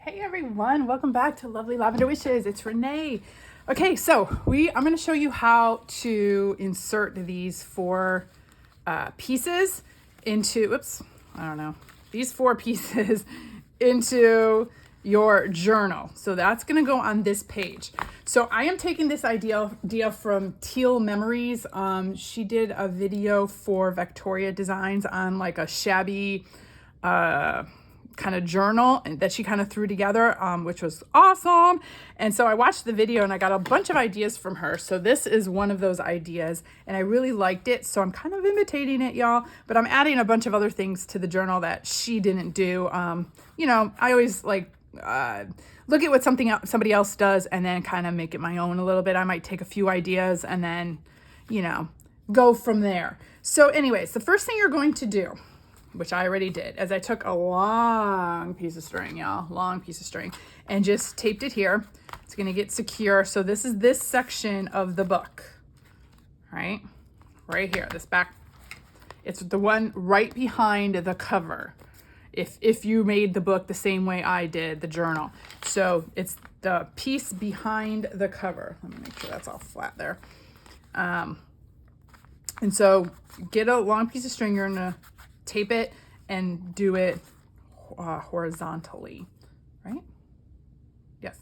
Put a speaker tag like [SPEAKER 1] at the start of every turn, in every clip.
[SPEAKER 1] Hey everyone, welcome back to Lovely Lavender Wishes. It's Renee. Okay, so I'm going to show you how to insert these four pieces into, these four pieces into your journal. So that's going to go on this page. So I am taking this idea from Teal Memories. She did a video for Victoria Designs on like a shabby kind of journal that she kind of threw together, which was awesome. And so I watched the video and I got a bunch of ideas from her. So this is one of those ideas and I really liked it. So I'm kind of imitating it, y'all, but I'm adding a bunch of other things to the journal that she didn't do. I always like look at what somebody else does and then kind of make it my own a little bit. I might take a few ideas and then, go from there. So anyways, the first thing you're going to do, which I already did, as I took a long piece of string, and just taped it here. It's going to get secure. So this is this section of the book, right here, this back. It's the one right behind the cover. If you made the book the same way I did the journal. So it's the piece behind the cover. Let me make sure that's all flat there. And so get a long piece of string. You're going to tape it and do it horizontally, right? Yes.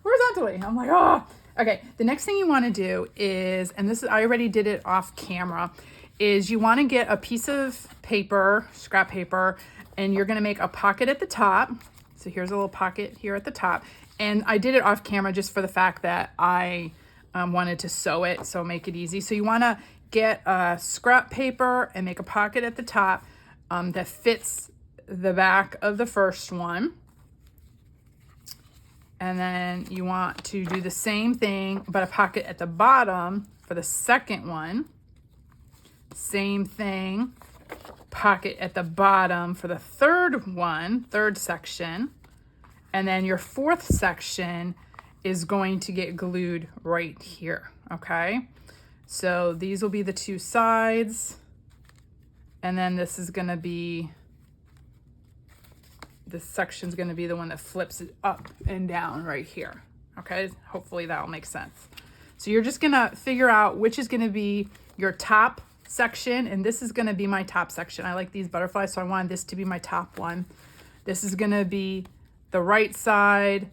[SPEAKER 1] Horizontally. I'm like, oh. Okay, the next thing you want to do is, and this is, I already did it off camera, is you want to get a piece of paper, scrap paper, and you're going to make a pocket at the top. So here's a little pocket here at the top. And I did it off camera just for the fact that I wanted to sew it, so make it easy. So you want to get a scrap paper and make a pocket at the top that fits the back of the first one. And then you want to do the same thing, but a pocket at the bottom for the second one. Same thing, pocket at the bottom for the third section. And then your fourth section is going to get glued right here, okay? So these will be the two sides. And then this section's gonna be the one that flips it up and down right here, okay? Hopefully that'll make sense. So you're just gonna figure out which is gonna be your top section, and this is gonna be my top section. I like these butterflies, so I wanted this to be my top one. This is gonna be the right side.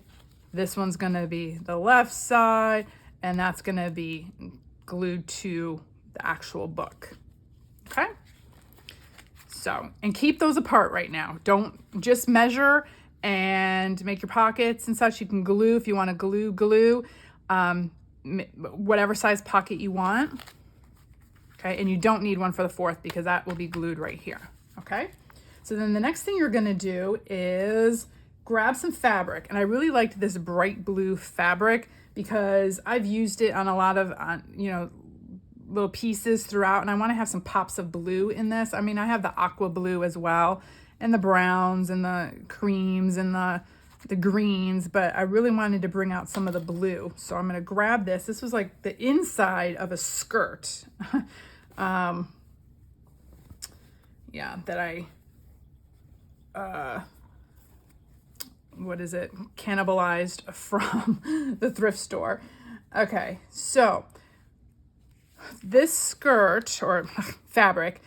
[SPEAKER 1] This one's gonna be the left side, and that's gonna be glued to the actual book, okay? So, and keep those apart right now. Don't just measure and make your pockets and such. You can glue if you want to glue whatever size pocket you want, okay? And you don't need one for the fourth because that will be glued right here, okay? So then the next thing you're gonna do is grab some fabric. And I really liked this bright blue fabric because I've used it on a lot of, little pieces throughout, and I want to have some pops of blue in this. I mean, I have the aqua blue as well, and the browns and the creams and the greens, but I really wanted to bring out some of the blue. So I'm going to grab this. This was like the inside of a skirt. That I cannibalized from the thrift store. Okay, so this skirt or fabric,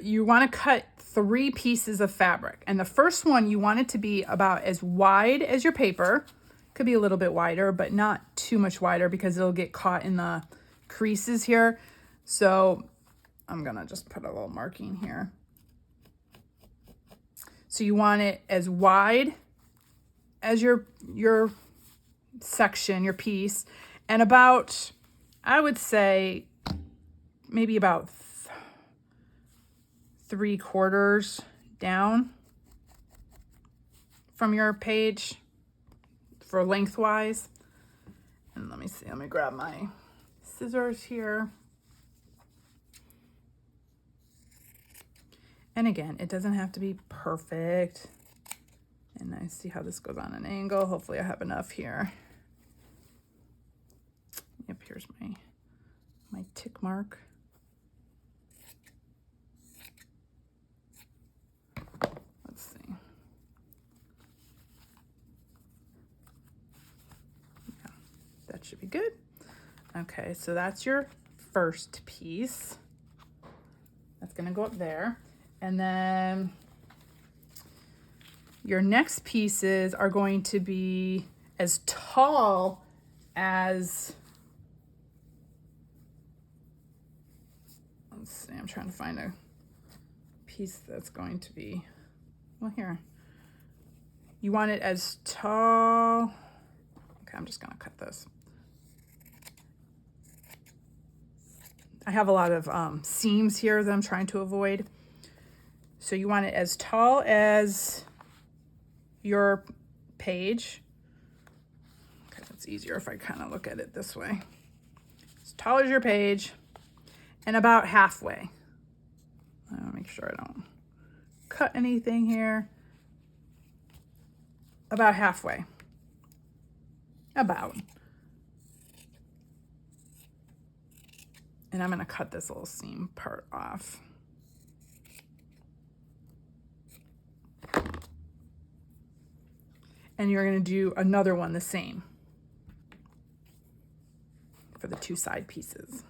[SPEAKER 1] you want to cut 3 pieces of fabric. And the first one, you want it to be about as wide as your paper. Could be a little bit wider, but not too much wider because it'll get caught in the creases here. So I'm going to just put a little marking here. So you want it as wide as your section, your piece, and about, I would say, maybe about 3/4 down from your page for lengthwise. And let me see, let me grab my scissors here. And again, it doesn't have to be perfect. And I see how this goes on an angle. Hopefully I have enough here. Yep, here's my tick mark. Let's see. should be good. Okay, so that's your first piece. That's gonna go up there. And then your next pieces are going to be as tall as, let's see, I'm trying to find a piece that's going to be, well, here. You want it as tall, okay, I'm just gonna cut this. I have a lot of seams here that I'm trying to avoid. So you want it as tall as your page. Okay, that's easier if I kind of look at it this way. As tall as your page and about halfway. I'll make sure I don't cut anything here. About halfway. About. And I'm going to cut this little seam part off. And you're going to do another one the same for the two side pieces.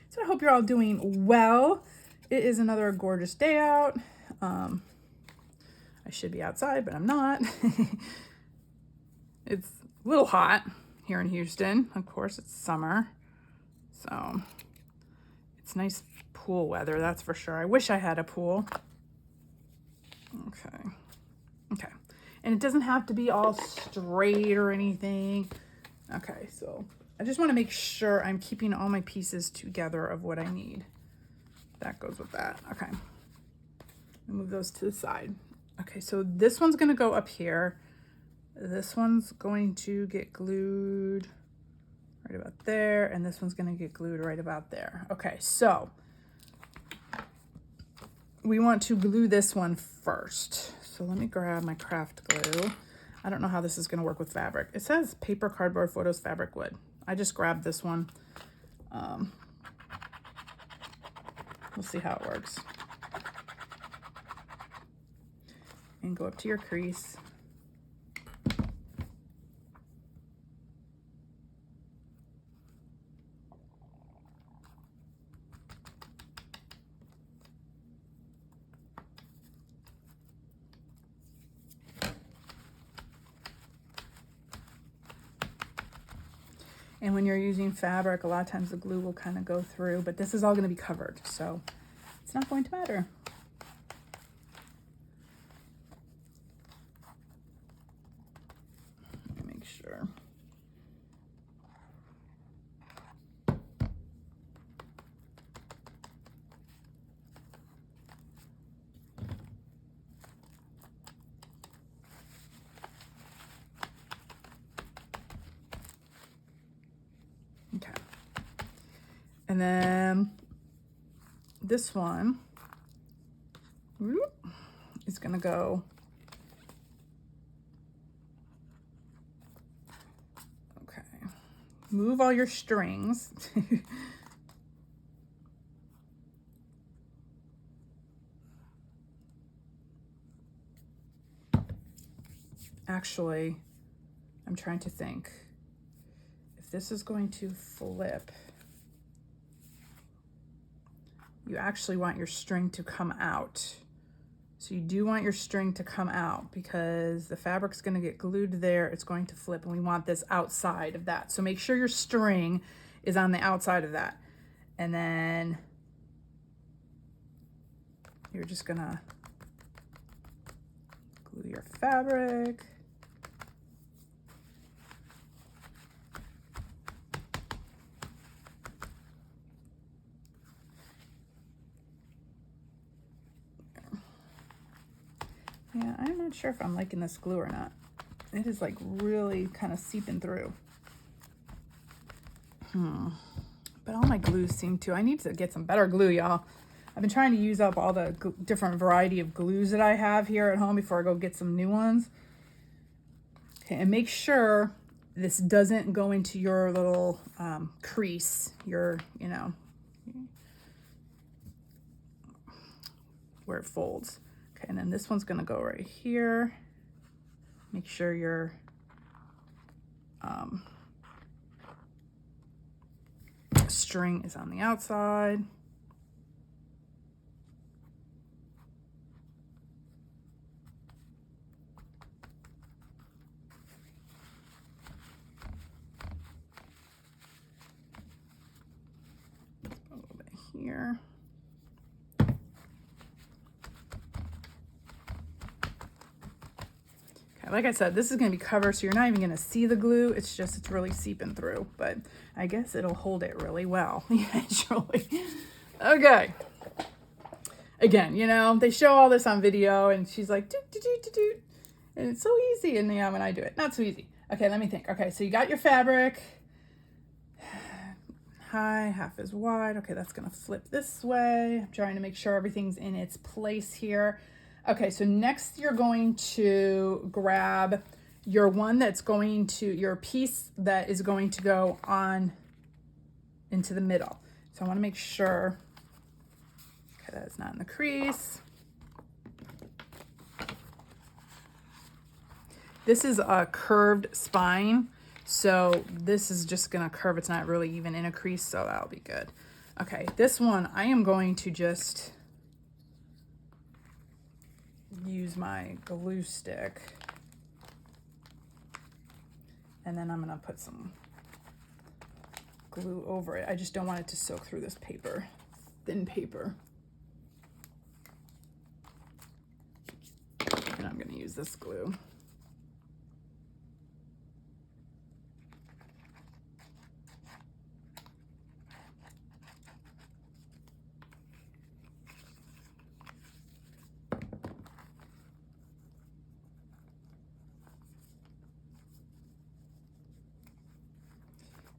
[SPEAKER 1] So I hope you're all doing well. It is another gorgeous day out. I should be outside, but I'm not. It's a little hot here in Houston. Of course, it's summer. So it's nice pool weather, that's for sure. I wish I had a pool. Okay. Okay. And it doesn't have to be all straight or anything. Okay, so I just want to make sure I'm keeping all my pieces together of what I need. That goes with that. Okay. Move those to the side. Okay, so this one's going to go up here. This one's going to get glued right about there, and this one's going to get glued right about there. Okay, so we want to glue this one first. So let me grab my craft glue. I don't know how this is going to work with fabric. It says paper, cardboard, photos, fabric, wood. I just grabbed this one. We'll see how it works. And go up to your crease. And when you're using fabric, a lot of times the glue will kind of go through, but this is all going to be covered, so it's not going to matter. Let me make sure. Okay. And then this one is going to go okay. Move all your strings. Actually, I'm trying to think. If this is going to flip, you actually want your string to come out. So you do want your string to come out because the fabric's going to get glued there. It's going to flip, and we want this outside of that. So make sure your string is on the outside of that. And then you're just going to glue your fabric. Yeah, I'm not sure if I'm liking this glue or not. It is like really kind of seeping through. But all my glues seem to. I need to get some better glue, y'all. I've been trying to use up all the different variety of glues that I have here at home before I go get some new ones. Okay, and make sure this doesn't go into your little crease, your, you know, where it folds. Okay, and then this one's gonna go right here. Make sure your string is on the outside. A little bit here. Like I said, this is going to be covered, so you're not even going to see the glue. It's really seeping through, but I guess it'll hold it really well. Eventually. Okay. Again, you know, they show all this on video, and she's like, doot, doot, doot, doot, doot. And it's so easy, and yeah, when I do it, not so easy. Okay, let me think. Okay, so you got your fabric. High, half is wide. Okay, that's going to flip this way. I'm trying to make sure everything's in its place here. Okay, so next you're going to grab your your piece that is going to go on into the middle. So I want to make sure, okay, that's not in the crease. This is a curved spine, so this is just gonna curve. It's not really even in a crease, so that'll be good. Okay, this one I am going to just use my glue stick, and then I'm gonna put some glue over it. I just don't want it to soak through this paper, thin paper. And I'm gonna use this glue.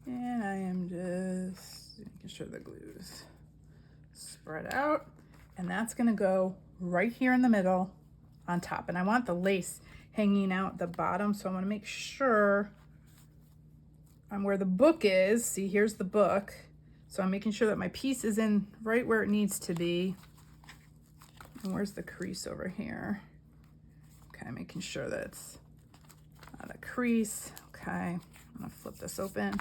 [SPEAKER 1] And I am just making sure the glue's spread out. And that's gonna go right here in the middle on top. And I want the lace hanging out the bottom, so I wanna make sure I'm where the book is. See, here's the book. So I'm making sure that my piece is in right where it needs to be. And where's the crease over here? Okay, making sure that it's not a crease. Okay, I'm gonna flip this open.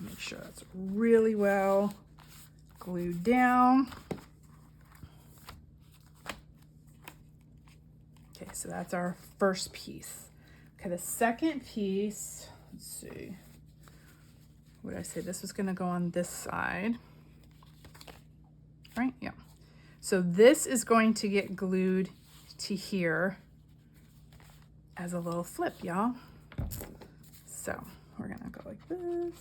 [SPEAKER 1] Make sure that's really well glued down. Okay, so that's our first piece. Okay, the second piece, let's see. What did I say? This was gonna go on this side, right? Yeah. So this is going to get glued to here as a little flip, y'all. So we're gonna go like this.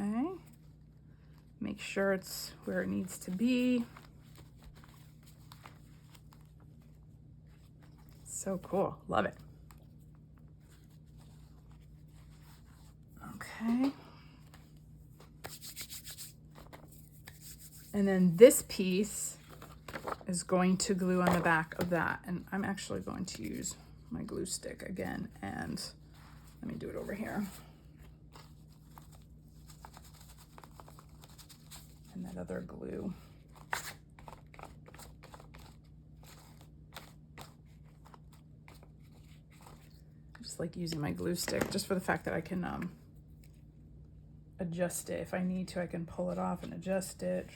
[SPEAKER 1] Okay, make sure it's where it needs to be. So cool, love it. Okay. And then this piece is going to glue on the back of that. And I'm actually going to use my glue stick again, and let me do it over here. And that other glue. I just like using my glue stick just for the fact that I can adjust it. If I need to, I can pull it off and adjust it.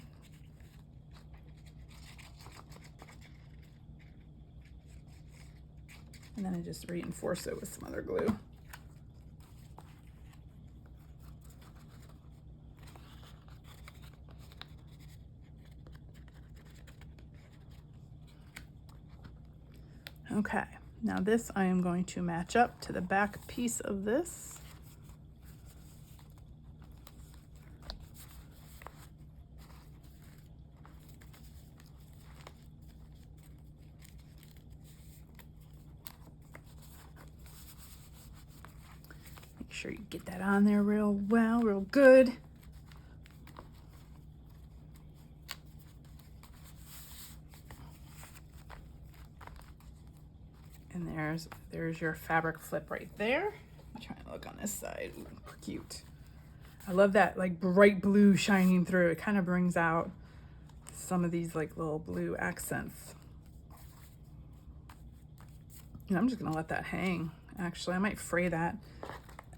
[SPEAKER 1] And then I just reinforce it with some other glue. Okay, now this I am going to match up to the back piece of this. Make sure you get that on there real well, real good. And there's your fabric flip right there. I'm trying to look on this side. Ooh, cute. I love that like bright blue shining through. It kind of brings out some of these like little blue accents. And I'm just gonna let that hang. Actually, I might fray that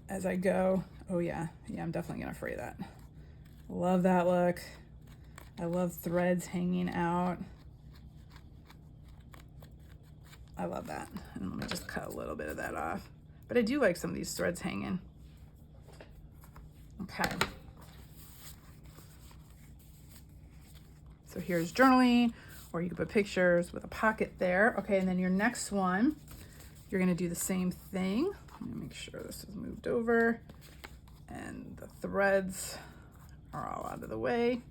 [SPEAKER 1] as I go. Oh yeah, I'm definitely gonna fray that. Love that look. I love threads hanging out. I love that. And let me just cut a little bit of that off. But I do like some of these threads hanging. Okay. So here's journaling, or you could put pictures with a pocket there. Okay, and then your next one, you're gonna do the same thing. Let me make sure this is moved over and the threads are all out of the way.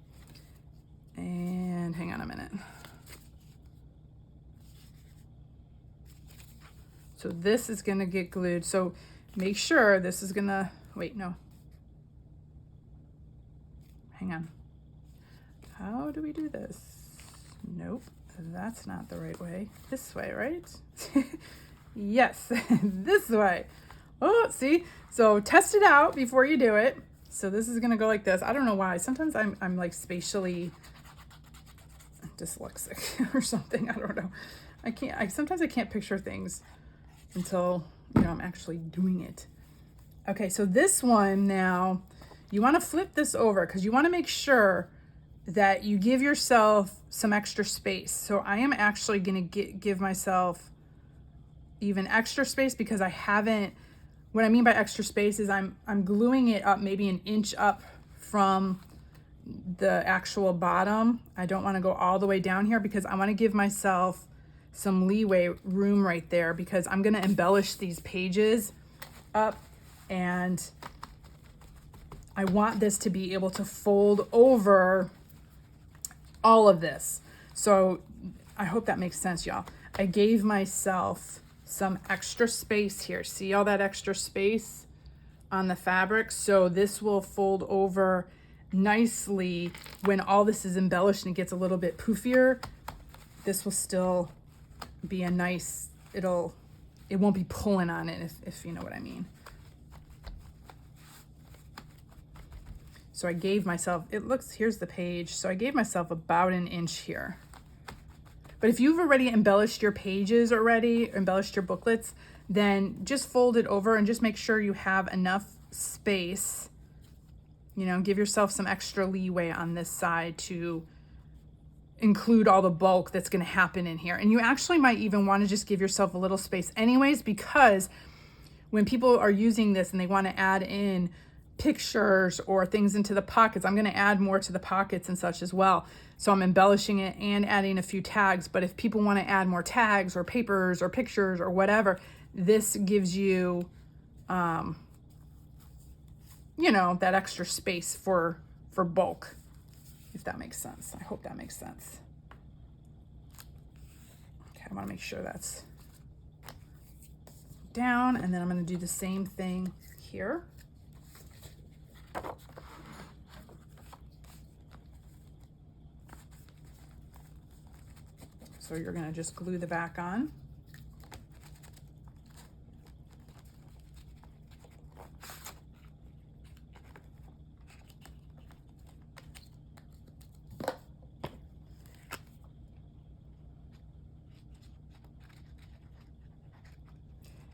[SPEAKER 1] And hang on a minute. So this is gonna get glued. So make sure this is gonna, wait, no. Hang on. How do we do this? Nope, that's not the right way. This way, right? Yes, this way. Oh, see? So test it out before you do it. So this is gonna go like this. I don't know why. Sometimes I'm like spatially dyslexic or something. I don't know. Sometimes I can't picture things until, I'm actually doing it. Okay, so this one now, you wanna flip this over because you wanna make sure that you give yourself some extra space. So I am actually gonna give myself even extra space because I haven't, what I mean by extra space is I'm gluing it up maybe an inch up from the actual bottom. I don't wanna go all the way down here because I wanna give myself some leeway room right there because I'm gonna embellish these pages up and I want this to be able to fold over all of this. So I hope that makes sense, y'all. I gave myself some extra space here. See all that extra space on the fabric? So this will fold over nicely when all this is embellished and it gets a little bit poofier. This will still be a nice, it won't be pulling on it if you know what I mean. So I gave myself, here's the page. So I gave myself about an inch here. But if you've already embellished your pages embellished your booklets, then just fold it over and just make sure you have enough space, give yourself some extra leeway on this side to include all the bulk that's gonna happen in here. And you actually might even wanna just give yourself a little space anyways, because when people are using this and they wanna add in pictures or things into the pockets, I'm gonna add more to the pockets and such as well. So I'm embellishing it and adding a few tags. But if people wanna add more tags or papers or pictures or whatever, this gives you, that extra space for bulk, if that makes sense. I hope that makes sense. Okay, I wanna make sure that's down, and then I'm gonna do the same thing here. So you're gonna just glue the back on.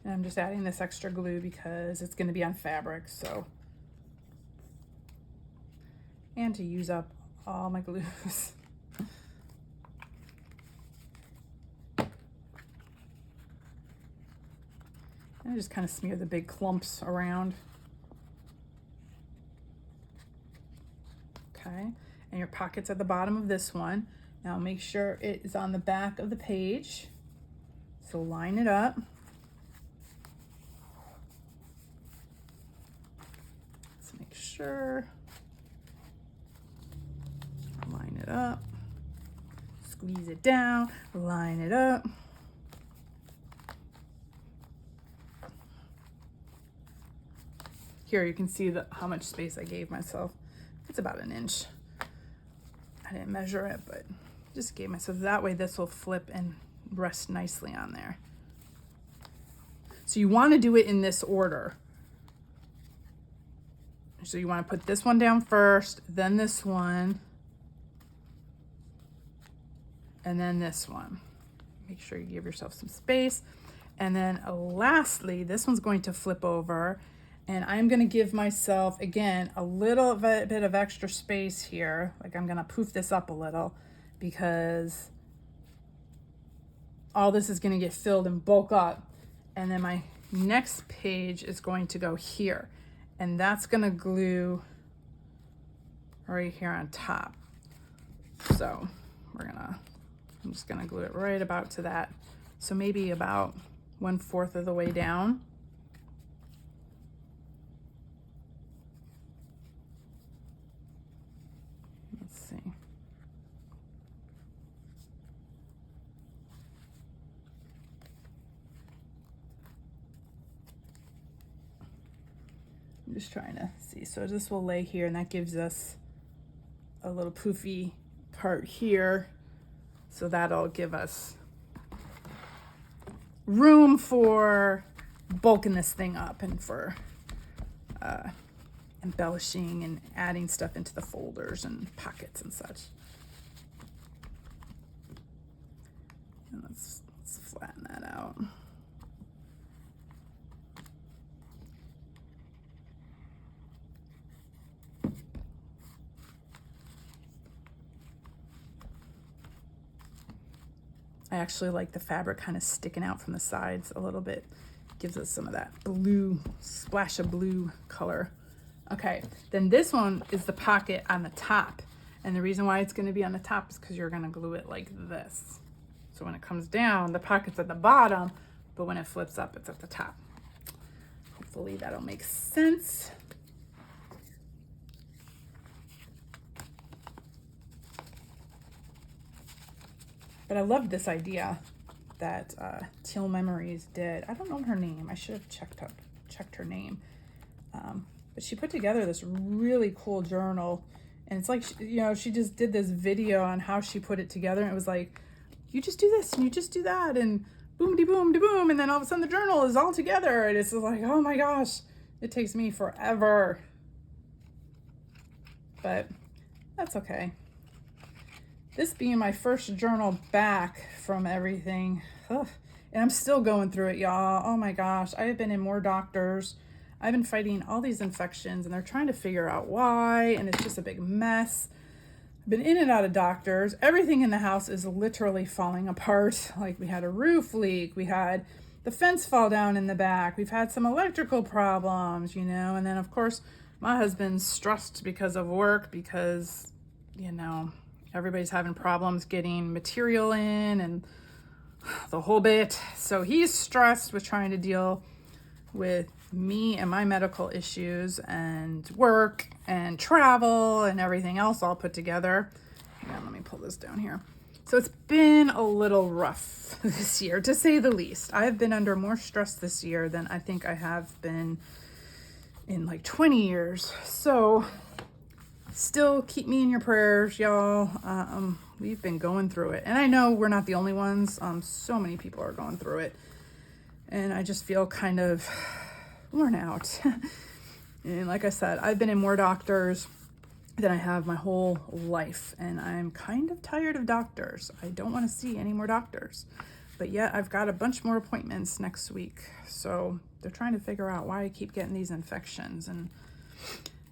[SPEAKER 1] And I'm just adding this extra glue because it's gonna be on fabric, so. And to use up all my glues. I just kind of smear the big clumps around. Okay, and your pocket's at the bottom of this one. Now make sure it is on the back of the page. So line it up. Let's make sure. Line it up. Squeeze it down, line it up. Here you can see how much space I gave myself. It's about 1 inch. I didn't measure it, but just gave myself, that way this will flip and rest nicely on there. So you want to do it in this order. So you want to put this one down first, then this one, and then this one. Make sure you give yourself some space. And then lastly, this one's going to flip over, and I'm going to give myself, again, a little bit of extra space here. Like I'm going to poof this up a little because all this is going to get filled and bulk up. And then my next page is going to go here, and that's going to glue right here on top. So I'm just going to glue it right about to that. So maybe about 1/4 of the way down. Let's see. I'm just trying to see. So this will lay here, and that gives us a little poofy part here. So that'll give us room for bulking this thing up and for embellishing and adding stuff into the folders and pockets and such. And let's flatten that out. I actually like the fabric kind of sticking out from the sides a little bit. Gives us some of that blue, splash of blue color. Okay, then this one is the pocket on the top. And the reason why it's going to be on the top is because you're going to glue it like this. So when it comes down, the pocket's at the bottom, but when it flips up, it's at the top. Hopefully that'll make sense. But I love this idea that Teal Memories did. I don't know her name. I should have checked her name. But she put together this really cool journal. And it's like, she just did this video on how she put it together. And it was like, you just do this and you just do that. And boom-de-boom-de-boom. And then all of a sudden the journal is all together. And it's like, oh my gosh, it takes me forever. But that's okay. This being my first journal back from everything, and I'm still going through it, y'all. Oh my gosh, I have been in more doctors. I've been fighting all these infections, and they're trying to figure out why, and it's just a big mess. I've been in and out of doctors. Everything in the house is literally falling apart. Like we had a roof leak, we had the fence fall down in the back, we've had some electrical problems, and then of course my husband's stressed because of work because, everybody's having problems getting material in and the whole bit. So he's stressed with trying to deal with me and my medical issues and work and travel and everything else all put together. Hang on, let me pull this down here. So it's been a little rough this year, to say the least. I've been under more stress this year than I think I have been in like 20 years. So still keep me in your prayers, y'all. We've been going through it. And I know we're not the only ones. So many people are going through it. And I just feel kind of worn out. And like I said, I've been in more doctors than I have my whole life. And I'm kind of tired of doctors. I don't want to see any more doctors. But yet I've got a bunch more appointments next week. So they're trying to figure out why I keep getting these infections. And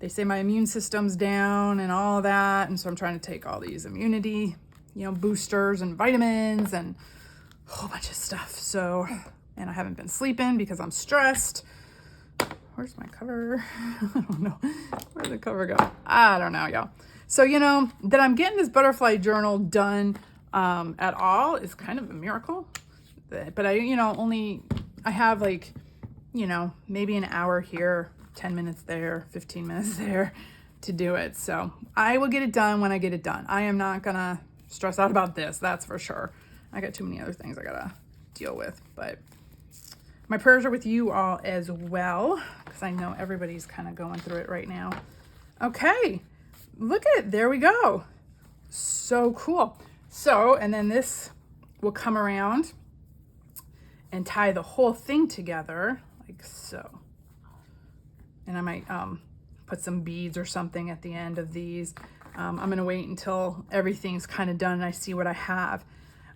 [SPEAKER 1] they say my immune system's down and all that. And so I'm trying to take all these immunity, boosters and vitamins and a whole bunch of stuff. So, and I haven't been sleeping because I'm stressed. Where's my cover? I don't know. Where'd the cover go? I don't know, y'all. So, that I'm getting this butterfly journal done at all is kind of a miracle. But I have like, maybe an hour here, 10 minutes there, 15 minutes there to do it. So I will get it done when I get it done. I am not gonna stress out about this, that's for sure. I got too many other things I gotta deal with, but my prayers are with you all as well, because I know everybody's kind of going through it right now. Okay, look at it, there we go. So cool. So, and then this will come around and tie the whole thing together like so. And I might put some beads or something at the end of these. I'm gonna wait until everything's kind of done and I see what I have.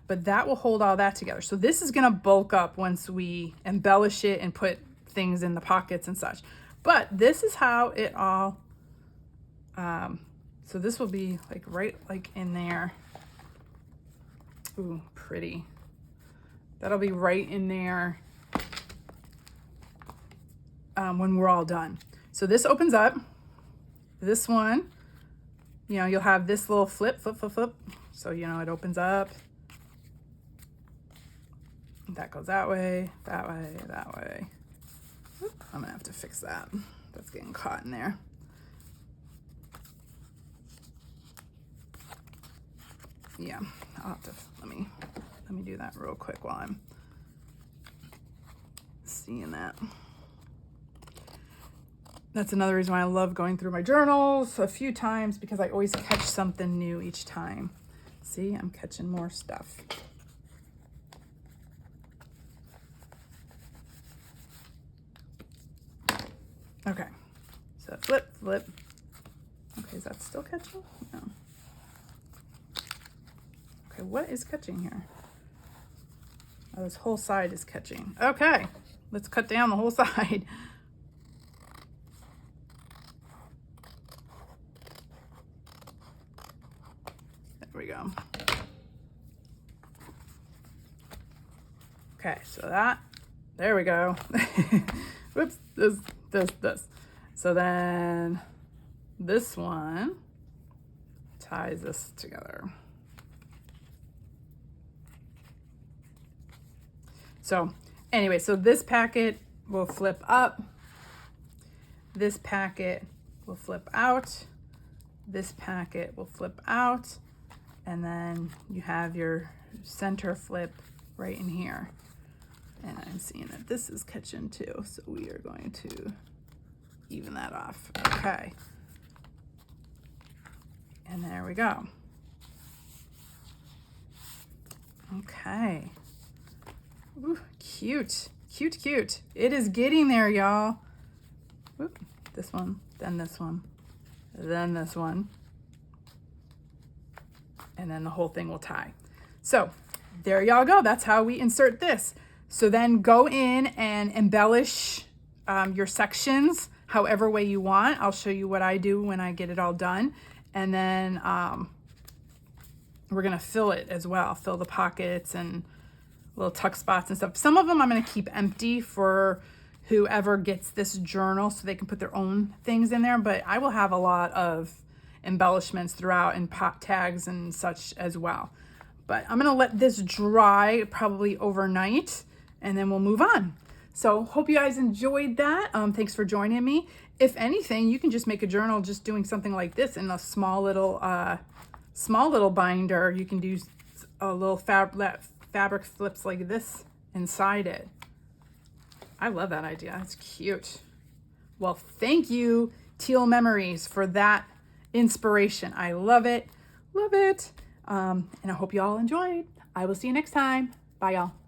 [SPEAKER 1] But that will hold all that together. So this is gonna bulk up once we embellish it and put things in the pockets and such. But this is how it all, so this will be like right like in there. Ooh, pretty. That'll be right in there when we're all done. So this opens up. This one, you'll have this little flip. So, it opens up. That goes that way, that way, that way. Oop, I'm gonna have to fix that. That's getting caught in there. Yeah, I'll have to, let me do that real quick while I'm seeing that. That's another reason why I love going through my journals a few times, because I always catch something new each time. See, I'm catching more stuff. Okay, so flip. Okay, is that still catching? No. Okay, what is catching here? Oh, this whole side is catching. Okay, let's cut down the whole side. There we go. Okay, so there we go. Whoops, this. So then this one ties this together. So anyway, so this packet will flip up. This packet will flip out. This packet will flip out. And then you have your center flip right in here. And I'm seeing that this is catching too. So we are going to even that off. Okay. And there we go. Okay. Ooh, cute. Cute. It is getting there, y'all. This one, then this one, then this one. And then the whole thing will tie. So there y'all go. That's how we insert this. So then go in and embellish your sections however way you want. I'll show you what I do when I get it all done. And then we're gonna fill it as well. Fill the pockets and little tuck spots and stuff. Some of them I'm gonna keep empty for whoever gets this journal so they can put their own things in there. But I will have a lot of embellishments throughout and pop tags and such as well. But I'm gonna let this dry probably overnight and then we'll move on. So hope you guys enjoyed that. Thanks for joining me. If anything, you can just make a journal just doing something like this in a small little binder. You can do a little fabric flips like this inside it. I love that idea. It's cute. Well, thank you, Teal Memories, for that inspiration. I love it. And I hope you all enjoyed. I will see you next time. Bye, y'all.